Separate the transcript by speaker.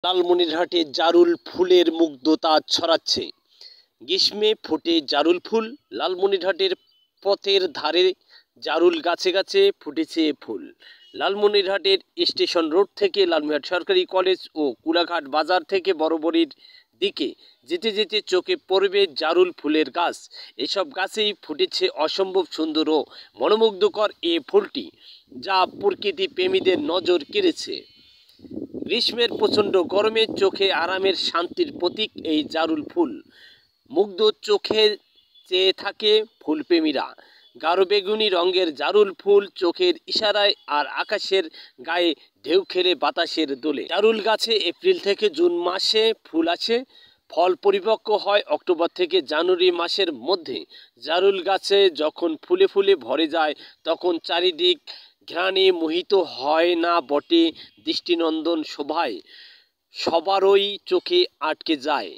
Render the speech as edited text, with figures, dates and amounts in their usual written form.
Speaker 1: লালমনিরহাটে জারুল ফুলের মুগ্ধতা ছড়াচ্ছে। গ্রীষ্মে ফোটে জারুল ফুল। লালমনিরহাটের পথের ধারে জারুল গাছে গাছে ফুটেছে ফুল। লালমনিরহাটের স্টেশন রোড থেকে লালমনিরহাট সরকারি কলেজ ও কুলাঘাট বাজার থেকে বড়বড়ির দিকে যেতে যেতে চোখে পড়বে জারুল ফুলের গাছ। এসব গাছেই ফুটেছে অসম্ভব সুন্দর ও মনোমুগ্ধকর এ ফুলটি, যা প্রকৃতি প্রেমীদের নজর কেড়েছে। গ্রীষ্মের প্রচণ্ড গরমে চোখে আরামের শান্তির প্রতীক এই জারুল ফুল। মুগ্ধ চোখে চেয়ে থাকে ফুলপ্রেমীরা। গাঢ় বেগুনি রঙের জারুল ফুল চোখের ইশারায় আর আকাশের গায়ে ঢেউ খেলে বাতাসের দোলে। জারুল গাছে এপ্রিল থেকে জুন মাসে ফুল আসে। ফল পরিপক্ব হয় অক্টোবর থেকে জানুয়ারি মাসের মধ্যে। জারুল গাছে যখন ফুলে ফুলে ভরে যায় তখন চারিদিক ঘ্রাণে মোহিত হয় না বটে, দৃষ্টিনন্দন শোভায় সবারই চোখে আটকে যায়।